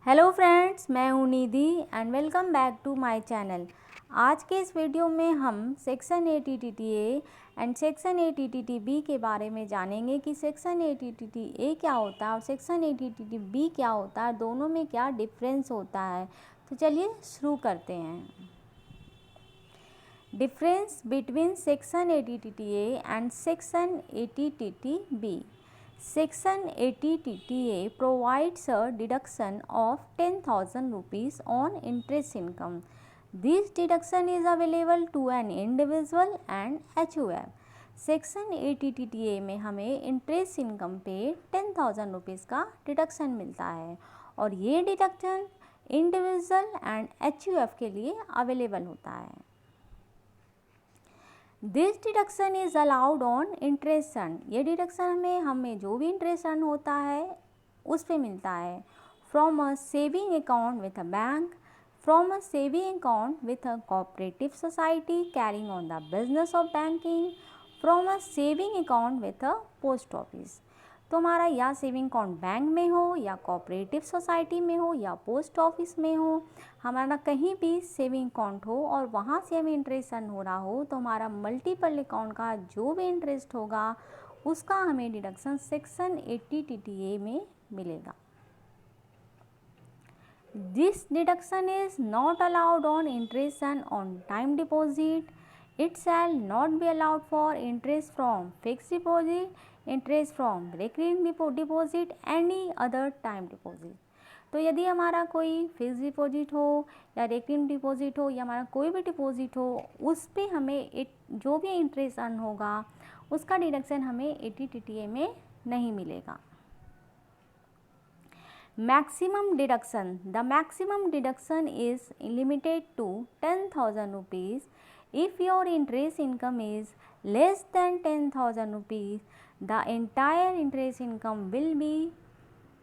Hello friends, मैं हूँ Nidhi and welcome back to my channel. आज के इस वीडियो में हम section ATTTA and section ATTTB के बारे में जानेंगे कि सेक्शन ATTTA क्या होता है और सेक्शन ATTTB क्या होता है, दोनों में क्या डिफरेंस होता है। तो चलिए शुरू करते हैं। Difference between section ATTTA and section ATTTB। Section ATTTA provides a deduction of 10,000 rupees on interest income. This deduction is available to an individual and HUF. Section ATTTA में हमें इंटरेस्ट इनकम पे 10,000 रुपीज़ का deduction मिलता है और ये deduction individual and HUF के लिए अवेलेबल होता है। This deduction is allowed on interest earn. ये डिडक्शन हमें जो भी इंटरेस्ट अर्न होता है उस पे मिलता है। From a saving account with a bank, from a saving account with a cooperative society carrying on the business of banking, from a saving account with a post office. तो हमारा या saving account bank में हो या cooperative society में हो या post office में हो, हमारा कहीं भी सेविंग अकाउंट हो और वहाँ से हमें इंटरेस्ट अर्न हो रहा हो, तो हमारा मल्टीपल अकाउंट का जो भी इंटरेस्ट होगा उसका हमें डिडक्शन सेक्शन ATTTA में मिलेगा। This deduction is not allowed on interest earn on time deposit. It shall not be allowed for interest from fixed deposit, interest from recurring deposit, any other time deposit। तो यदि हमारा कोई fix deposit हो या recurring deposit हो या हमारा कोई भी डिपॉजिट हो, उस पे हमें जो भी इंटरेस्ट अर्न होगा उसका डिडक्शन हमें ATTTA में नहीं मिलेगा। Maximum deduction, the maximum deduction is limited to 10,000 rupees. If your interest income is less than 10,000 rupees, the entire interest income will be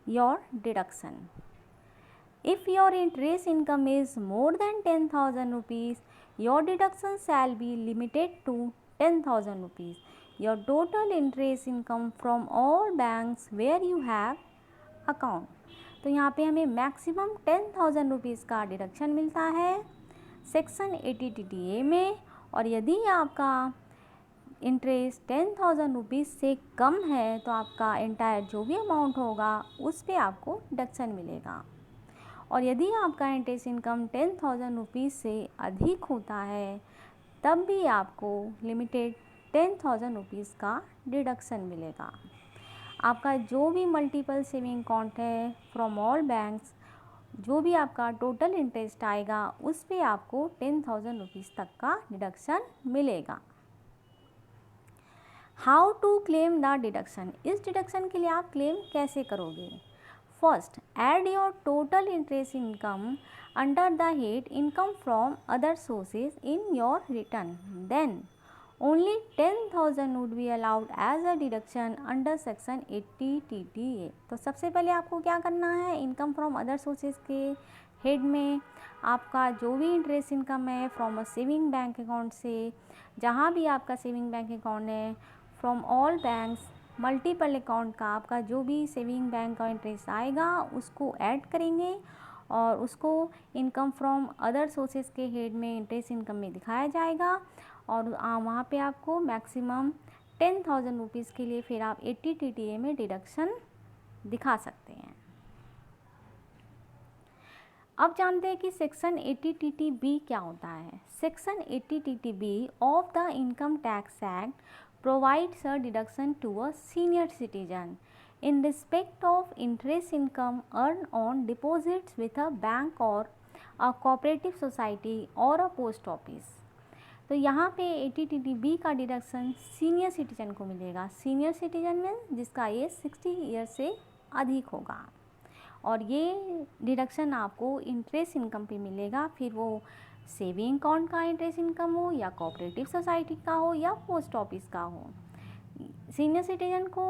your deduction. If your interest income is more than 10,000 rupees, your deduction shall be limited to 10,000 rupees. Your total interest income from all banks where you have account. तो यहाँ पे हमें maximum 10,000 rupees का deduction मिलता है section ATTTA में, और यदि आपका इंटरेस्ट 10,000 रुपीज़ से कम है तो आपका एंटायर जो भी अमाउंट होगा उस पे आपको डिडक्शन मिलेगा। और यदि आपका इंटरेस्ट इनकम 10,000 रुपीज़ से अधिक होता है तब भी आपको लिमिटेड 10,000 रुपीज़ का डिडक्शन मिलेगा। आपका जो भी मल्टीपल सेविंग अकाउंट है फ्रॉम ऑल बैंक्स, जो भी आपका टोटल इंटरेस्ट आएगा उस पे आपको 10,000 रुपीज़ तक का डिडक्शन मिलेगा। How to claim the deduction, इस डिडक्शन के लिए आप क्लेम कैसे करोगे? First, add your total interest income under the head income from other sources in your return, then only 10,000 would be allowed as a deduction under section ATTTA। तो सबसे पहले आपको क्या करना है, इनकम फ्रॉम अदर सोर्सेज के head में आपका जो भी इंटरेस्ट इनकम है from a saving bank account से, जहाँ भी आपका सेविंग बैंक अकाउंट है, from all banks multiple account का आपका जो भी सेविंग बैंक का इंटरेस्ट आएगा उसको ऐड करेंगे और उसको इनकम फ्रॉम अदर सोर्सेज के हेड में इंटरेस्ट इनकम में दिखाया जाएगा और वहाँ पे आपको मैक्सिमम 10,000 रुपीज़ के लिए फिर आप ATTTA में डिडक्शन दिखा सकते हैं। अब जानते हैं कि सेक्शन ATTTB क्या होता है। Section ATTTB of the income tax act provides a deduction to a senior citizen in respect of interest income earned on deposits with a bank or a cooperative society or a post office। तो यहाँ पे ATTTB का deduction senior citizen को मिलेगा। Senior citizen में जिसका as 60 year से अधिक होगा और ये डिडक्शन आपको इंटरेस्ट इनकम पे मिलेगा, फिर वो सेविंग अकाउंट का इंटरेस्ट इनकम हो या कोऑपरेटिव सोसाइटी का हो या पोस्ट ऑफिस का हो। सीनियर सिटीजन को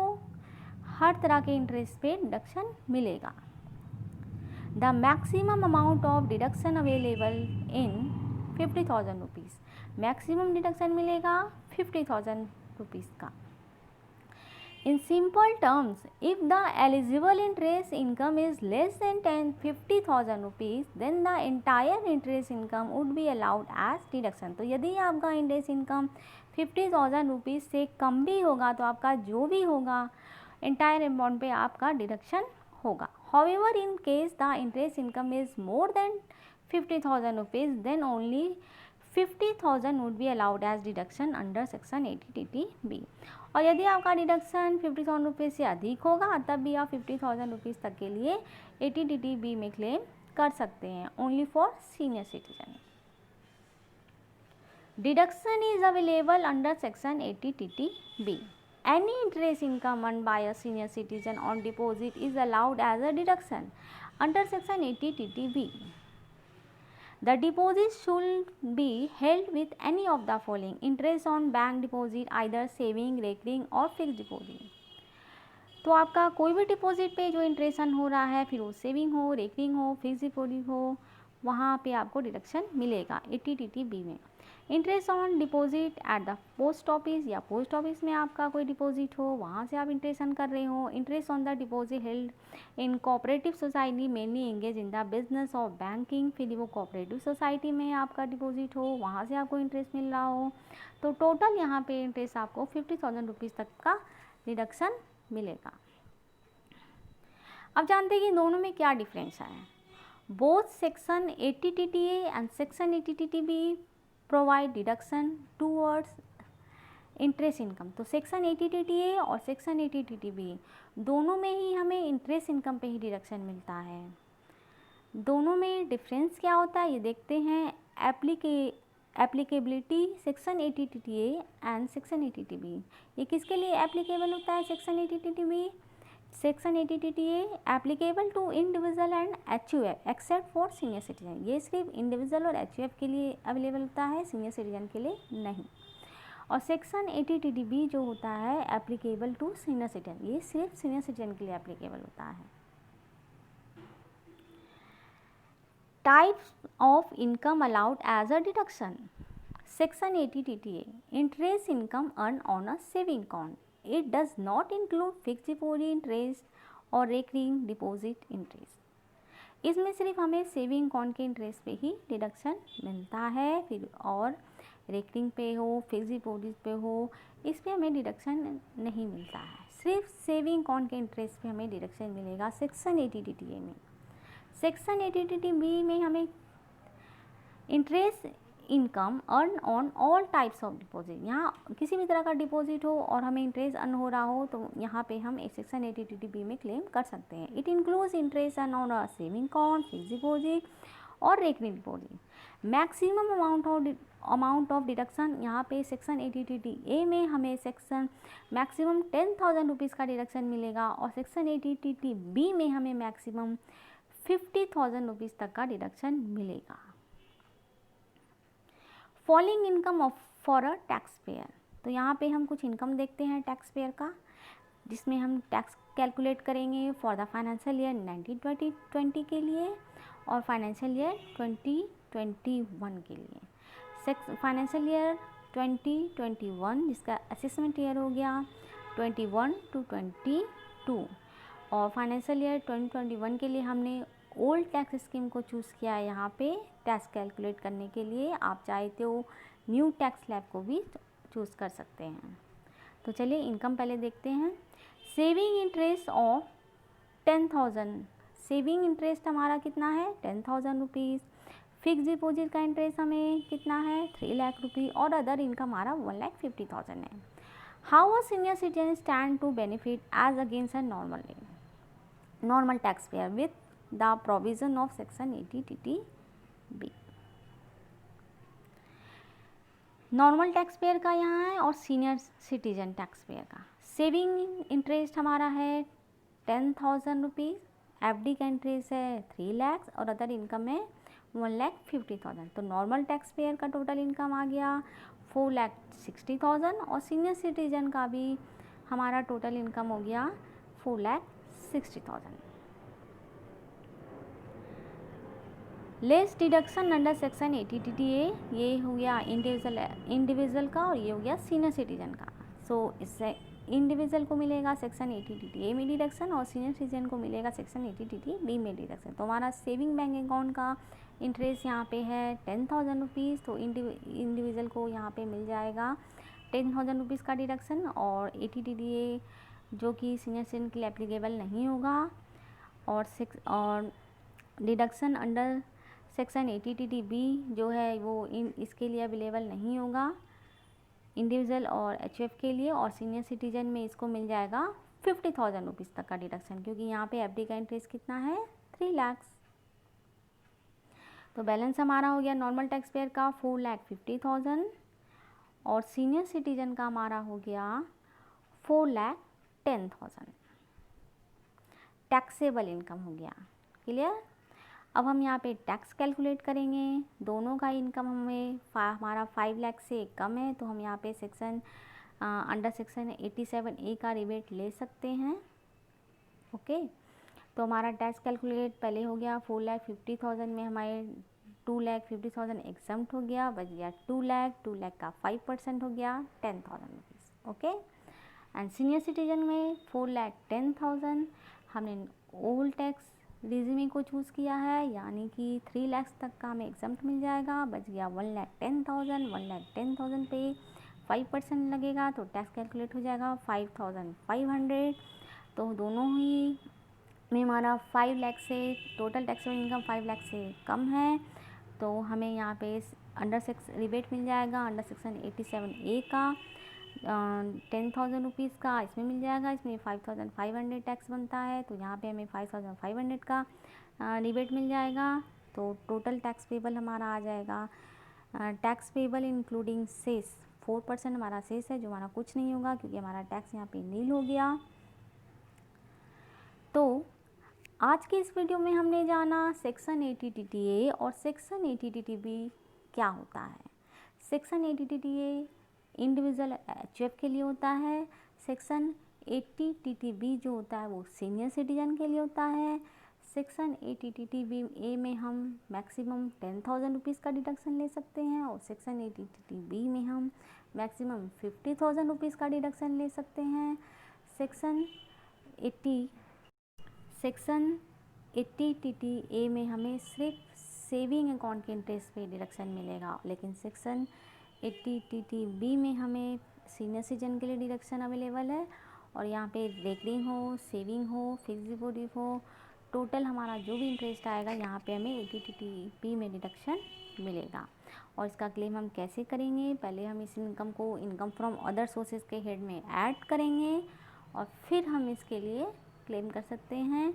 हर तरह के इंटरेस्ट पे डिडक्शन मिलेगा। The maximum amount of deduction available in 50,000 rupees, maximum deduction मिलेगा 50,000 रुपीज़ का। In simple terms, if the eligible interest income is less than 50,000 rupees, then the entire interest income would be allowed as deduction. तो यदि आपका interest income 50,000 rupees से कम भी होगा तो आपका जो भी होगा एंटायर अमाउंट पे आपका डिडक्शन होगा. However, in case the interest income is more than 50,000 rupees, then only 50,000 would be allowed as deduction under section 80TTB. और यदि आपका डिडक्शन 50,000 रुपीज़ से अधिक होगा तब भी आप 50,000 रुपीज़ तक के लिए 80TTB में क्लेम कर सकते हैं. Only for senior citizen. Deduction is available under section 80TTB. Any interest income earned by a senior citizen on deposit is allowed as a deduction under section 80TTB. The deposit should be held with any of the following: interest on bank deposit, either saving, recurring और fixed deposit. तो आपका कोई भी deposit पे जो interest हो रहा है, फिर वो सेविंग हो, रेकरिंग हो, फिक्स डिपॉजिट हो, वहाँ पे आपको डिडक्शन मिलेगा 80TTB में. Interest on deposit at the post office, या पोस्ट ऑफिस में आपका कोई डिपॉजिट हो, वहाँ से आप इंटरेस्ट कर रहे हो. Interest on the deposit held in cooperative society mainly engage in the business of banking, फिर वो कोऑपरेटिव सोसाइटी में आपका डिपॉजिट हो, वहाँ से आपको इंटरेस्ट मिल रहा हो. तो टोटल यहाँ पे इंटरेस्ट आपको 50,000 रुपीज़ तक का डिडक्शन मिलेगा. अब जानते हैं कि दोनों में क्या डिफरेंस है. Both section 80TTA and section 80TTB provide deduction towards interest income. तो सेक्शन 80TTA और सेक्शन 80TTB दोनों में ही हमें इंटरेस्ट इनकम पे ही डिडक्शन मिलता है. दोनों में डिफरेंस क्या होता है ये देखते हैं. Applicability section 80TTA and section 80TTB. ये किसके लिए एप्लीकेबल होता है section 80TTB? Section 80TTA applicable to individual and HUF except for senior citizen. ये सिर्फ इंडिविजुअल और HUF के लिए अवेलेबल होता है, सीनियर सिटीजन के लिए नहीं. और सेक्शन 80TTB जो होता है एप्लीकेबल टू सीनियर सिटीजन, ये सिर्फ सीनियर सिटीजन के लिए एप्लीकेबल होता है. Types of income allowed as a deduction. Section 80TTA interest income earn on a saving account. It does not include fixed deposit interest और recurring deposit interest. इसमें सिर्फ हमें सेविंग अकाउंट के interest पे ही डिडक्शन मिलता है. फिर और रेकरिंग पे हो, फिक्स डिपॉजिट पे हो, इस पे हमें डिडक्शन नहीं मिलता है. सिर्फ सेविंग अकाउंट के इंटरेस्ट पे हमें डिडक्शन मिलेगा सेक्शन 80TTA में. सेक्शन 80TTB में हमें interest income earn on all types of deposit. यहाँ किसी भी तरह का डिपॉजिट हो और हमें इंटरेस्ट अर्न हो रहा हो तो यहाँ पे हम सेक्शन 80TTB में क्लेम कर सकते हैं. It includes interest earn on a saving account, fix deposit और recurring deposit. Maximum amount of deduction यहाँ पे सेक्शन 80TTA में हमें सेक्शन मैक्सिमम 10,000 रुपीज़ का डिडक्शन मिलेगा और सेक्शन 80TTB में हमें मैक्सिमम 50,000 रुपीज़ तक का डिडक्शन मिलेगा. Following income for a tax payer. तो यहाँ पे हम कुछ इनकम देखते हैं टैक्स पेयर का, जिसमें हम टैक्स कैलकुलेट करेंगे फॉर द फाइनेंशियल ईयर 1920 के लिए और फाइनेंशियल ईयर 2021 के लिए. फाइनेंशियल ईयर 2021 जिसका असेसमेंट ईयर हो गया 21 to 22 और फाइनेंशियल ईयर 2021 के लिए हमने ओल्ड टैक्स स्कीम को चूज़ किया है यहाँ पे टैक्स कैलकुलेट करने के लिए. आप चाहे तो न्यू टैक्स स्लैब को भी चूज़ कर सकते हैं. तो चलिए इनकम पहले देखते हैं. Saving interest of 10,000. Saving interest हमारा कितना है 10,000 रुपीज़. फिक्स डिपॉजिट का इंटरेस्ट हमें कितना है 3 लाख रुपये और अदर इनकम हमारा 1,50,000 है. How a senior citizen stand to benefit as against a normal tax payer with the provision of section 80TTB. Normal tax payer का यहाँ है और सीनियर सिटीजन टैक्स पेयर का. सेविंग इंटरेस्ट हमारा है 10,000 रुपीज़. FD का इंटरेस्ट है 3 लाख और अदर इनकम है 1,50,000. तो नॉर्मल टैक्स पेयर का टोटल इनकम आ गया 4,60,000 और सीनियर सिटीजन का भी हमारा टोटल इनकम हो गया 4,60,000. Less deduction under section 80TTA ये हो गया इंडिविजुअल का और ये हो गया सीनियर सिटीजन का. सो इससे इंडिविजुअल को मिलेगा सेक्शन 80TTA में डिडक्शन और सीनियर सिटीजन को मिलेगा सेक्शन 80TTB में डिडक्शन। तो हमारा सेविंग बैंक अकाउंट का इंटरेस्ट यहाँ पे है 10,000 रुपीज़, तो इंडिविजुअल को यहाँ पे मिल जाएगा 10,000 रुपीज़ का डिडक्शन, और 80TTA जो कि सीनियर सिटीजन के लिए एप्लीकेबल नहीं होगा, और डिडक्शन अंडर सेक्शन 80TTB जो है वो इसके लिए अवेलेबल नहीं होगा इंडिविजुअल और HF के लिए, और सीनियर सिटीजन में इसको मिल जाएगा 50,000 रुपीज़ तक का डिडक्शन, क्योंकि यहाँ पे एफडी का इंटरेस्ट कितना है 3 लाख। तो बैलेंस हमारा हो गया नॉर्मल टैक्स पेयर का 4,50,000 और सीनियर सिटीजन का हमारा हो गया 4,10,000। टैक्सेबल इनकम हो गया। क्लियर। अब हम यहाँ पे टैक्स कैलकुलेट करेंगे। दोनों का इनकम हमारा 5 लाख से कम है, तो हम यहाँ पे अंडर सेक्शन 87A का रिबेट ले सकते हैं। ओके, तो हमारा टैक्स कैलकुलेट पहले हो गया 4,50,000 में हमारे 2,50,000 एग्जम्प्ट हो गया, बच गया 2 लाख का 5% हो गया 10,000 rupees. Okay, and senior citizen में 4,10,000 हमने ओल्ड टैक्स रिजिमी को चूज़ किया है, यानी कि 3 लाख तक का हमें एग्जम्प्ट मिल जाएगा, बच गया 1,10,000। 1,10,000 पे 5% लगेगा, तो टैक्स कैलकुलेट हो जाएगा 5,500। तो दोनों ही में हमारा 5 लाख से टोटल टैक्सेबल इनकम 5 लाख से कम है, तो हमें यहाँ पे अंडर सेक्शन रिबेट मिल जाएगा अंडर सेक्शन 87A का 10,000 रुपीज़ का इसमें मिल जाएगा। इसमें 5,500 टैक्स बनता है, तो यहाँ पे हमें 5,500 का रिबेट मिल जाएगा। तो टोटल टैक्स पेबल हमारा आ जाएगा टैक्स पेबल इंक्लूडिंग सेस 4% हमारा सेस है, जो हमारा कुछ नहीं होगा क्योंकि हमारा टैक्स यहाँ पे नील हो गया। तो आज की इस वीडियो में हमने जाना सेक्शन 80TTA और सेक्शन 80TTB क्या होता है। सेक्शन 80TTA इंडिविजुअल HF के लिए होता है, सेक्शन 80TTB जो होता है वो सीनियर सिटीजन के लिए होता है। सेक्शन 80TTB में हम मैक्सिमम 10,000 रुपीज़ का डिडक्शन ले सकते हैं, और सेक्शन 80TTB में हम मैक्सिमम 50,000 रुपीज़ का डिडक्शन ले सकते हैं। सेक्शन 80TTA में हमें सिर्फ सेविंग अकाउंट के इंटरेस्ट पे डिडक्शन मिलेगा, लेकिन सेक्शन 80TTB में हमें सीनियर सिटीजन के लिए डिडक्शन अवेलेबल है, और यहाँ पे रेकरिंग हो, सेविंग हो, फिक्स डिपॉजिट हो, टोटल हमारा जो भी इंटरेस्ट आएगा यहाँ पे हमें 80TTB में डिडक्शन मिलेगा। और इसका क्लेम हम कैसे करेंगे, पहले हम इस इनकम को इनकम फ्रॉम अदर सोर्सेज के हेड में ऐड करेंगे, और फिर हम इसके लिए क्लेम कर सकते हैं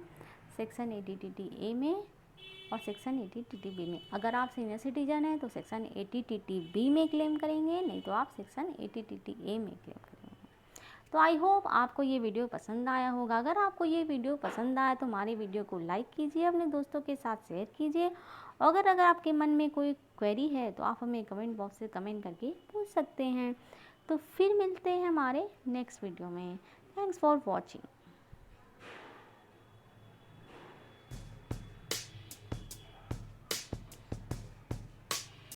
सेक्शन 80TTA में और सेक्शन 80TTB में। अगर आप सीनियर सिटीजन हैं तो सेक्शन 80TTB में क्लेम करेंगे, नहीं तो आप सेक्शन 80TTA में क्लेम करेंगे। तो आई होप आपको ये वीडियो पसंद आया होगा। अगर आपको ये वीडियो पसंद आया तो हमारे वीडियो को लाइक कीजिए, अपने दोस्तों के साथ शेयर कीजिए, और अगर आपके मन में कोई क्वेरी है तो आप हमें कमेंट बॉक्स से कमेंट करके पूछ सकते हैं। तो फिर मिलते हैं हमारे नेक्स्ट वीडियो में। Thanks for watching.